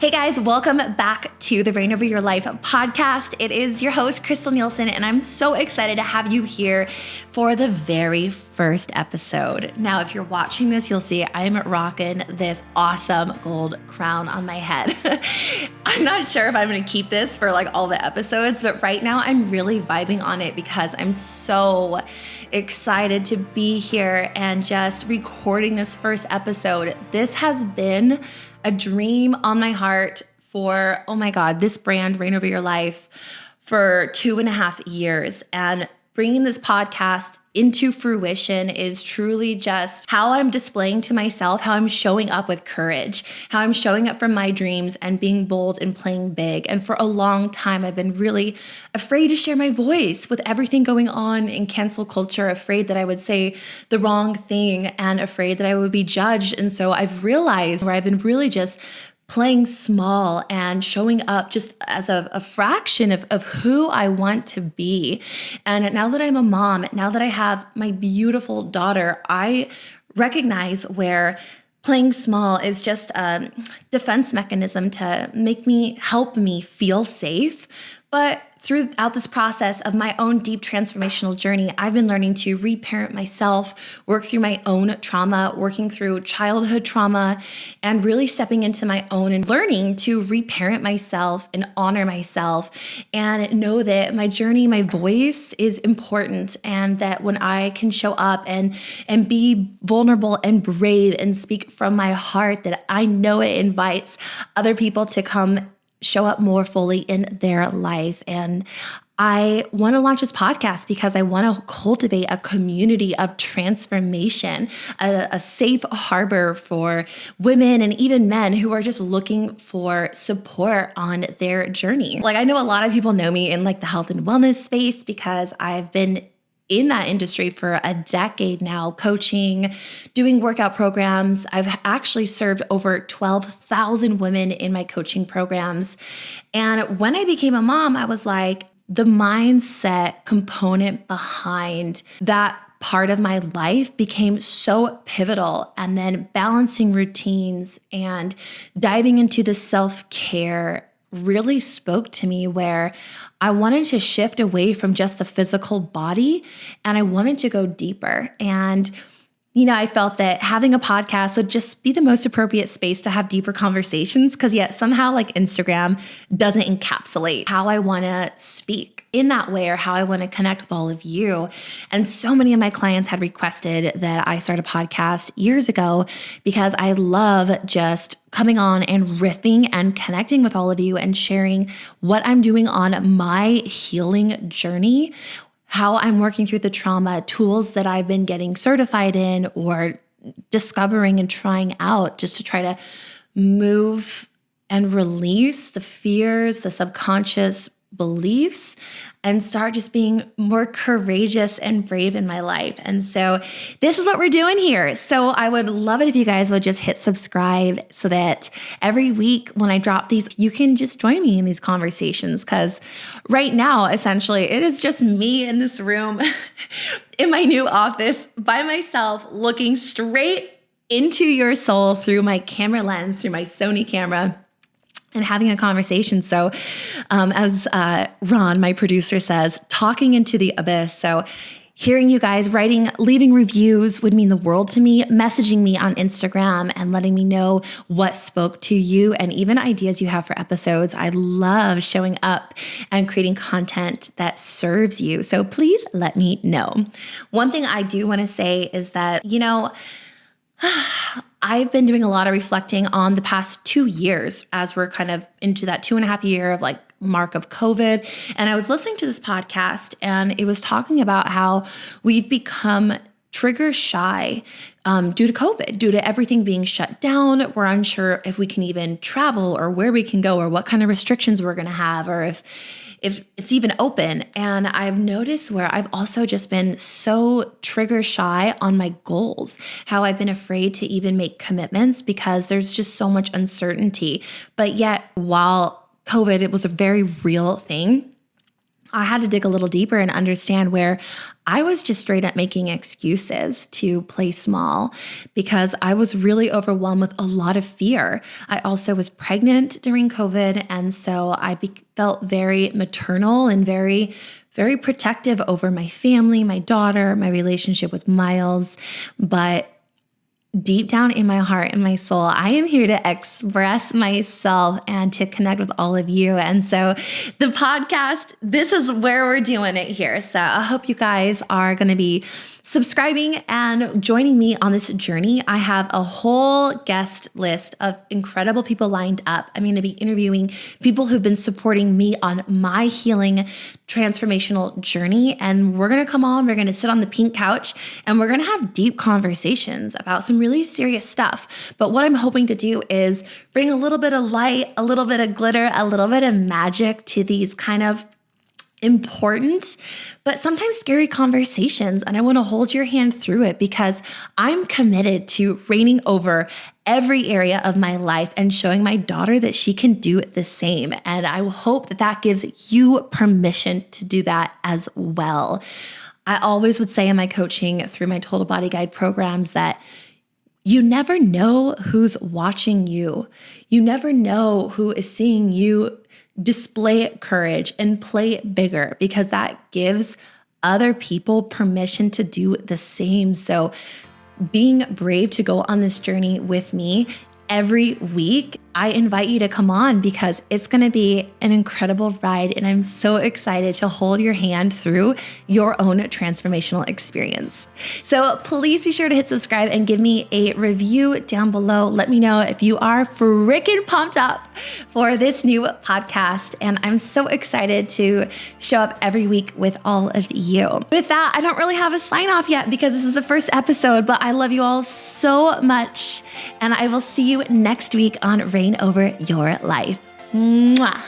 Hey guys, welcome back to the Reign Over Your Life podcast. It is your host, Krystal Nielson, and I'm so excited to have you here for the very first episode. Now, if you're watching this, you'll see I'm rocking this awesome gold crown on my head. I'm not sure if I'm going to keep this for like all the episodes, but right now I'm really vibing on it because I'm so excited to be here and just recording this first episode. This has been a dream on my heart for, oh my God, this brand, Reign Over Your Life, for 2.5 years. And bringing this podcast into fruition is truly just how I'm displaying to myself, how I'm showing up with courage, how I'm showing up for my dreams and being bold and playing big. And for a long time, I've been really afraid to share my voice with everything going on in cancel culture, afraid that I would say the wrong thing and afraid that I would be judged. And so I've realized where I've been really just playing small and showing up just as a fraction of who I want to be. And now that I'm a mom, now that I have my beautiful daughter, I recognize where playing small is just a defense mechanism to help me feel safe. But throughout this process of my own deep transformational journey, I've been learning to reparent myself, work through my own trauma, working through childhood trauma, and really stepping into my own and learning to reparent myself and honor myself and know that my journey, my voice is important, and that when I can show up and be vulnerable and brave and speak from my heart, that I know it invites other people to come show up more fully in their life. And I want to launch this podcast because I want to cultivate a community of transformation, a safe harbor for women and even men who are just looking for support on their journey. Like, I know a lot of people know me in like the health and wellness space because I've been in that industry for a decade now, coaching, doing workout programs. I've actually served over 12,000 women in my coaching programs. And when I became a mom, I was like, the mindset component behind that part of my life became so pivotal. And then balancing routines and diving into the self-care really spoke to me, where I wanted to shift away from just the physical body and I wanted to go deeper. And I felt that having a podcast would just be the most appropriate space to have deeper conversations, because yet somehow like Instagram doesn't encapsulate how I want to speak in that way or how I want to connect with all of you. And so many of my clients had requested that I start a podcast years ago because I love just coming on and riffing and connecting with all of you and sharing what I'm doing on my healing journey, how I'm working through the trauma, tools that I've been getting certified in or discovering and trying out just to try to move and release the fears, the subconscious beliefs, and start just being more courageous and brave in my life. And so this is what we're doing here. So I would love it if you guys would just hit subscribe so that every week when I drop these, you can just join me in these conversations. Because right now, essentially, it is just me in this room in my new office by myself, looking straight into your soul through my camera lens, through my Sony camera, and having a conversation. So as Ron, my producer, says, talking into the abyss. So hearing you guys writing, leaving reviews would mean the world to me, messaging me on Instagram and letting me know what spoke to you and even ideas you have for episodes. I love showing up and creating content that serves you. So please let me know. One thing I do want to say is that, I've been doing a lot of reflecting on the past 2 years as we're kind of into that 2.5 year of like mark of COVID. And I was listening to this podcast and it was talking about how we've become trigger shy due to COVID, due to everything being shut down. We're unsure if we can even travel or where we can go or what kind of restrictions we're going to have or if it's even open. And I've noticed where I've also just been so trigger shy on my goals, how I've been afraid to even make commitments because there's just so much uncertainty. But yet, while COVID, it was a very real thing, I had to dig a little deeper and understand where I was just straight up making excuses to play small because I was really overwhelmed with a lot of fear. I also was pregnant during COVID. And so I felt very maternal and very, very protective over my family, my daughter, my relationship with Miles. But deep down in my heart and my soul, I am here to express myself and to connect with all of you. And so the podcast, this is where we're doing it here. So I hope you guys are going to be subscribing and joining me on this journey. I have a whole guest list of incredible people lined up. I'm going to be interviewing people who've been supporting me on my healing transformational journey. And we're going to come on, we're going to sit on the pink couch, and we're going to have deep conversations about some really serious stuff. But what I'm hoping to do is bring a little bit of light, a little bit of glitter, a little bit of magic to these kind of important, but sometimes scary conversations. And I want to hold your hand through it because I'm committed to reigning over every area of my life and showing my daughter that she can do the same. And I hope that that gives you permission to do that as well. I always would say in my coaching through my Total Body Guide programs that you never know who's watching you. You never know who is seeing you display courage and play bigger, because that gives other people permission to do the same. So being brave to go on this journey with me every week, I invite you to come on because it's going to be an incredible ride. And I'm so excited to hold your hand through your own transformational experience. So please be sure to hit subscribe and give me a review down below. Let me know if you are freaking pumped up for this new podcast. And I'm so excited to show up every week with all of you. With that, I don't really have a sign off yet because this is the first episode, but I love you all so much. And I will see you next week on Reign Over Your Life. Mwah.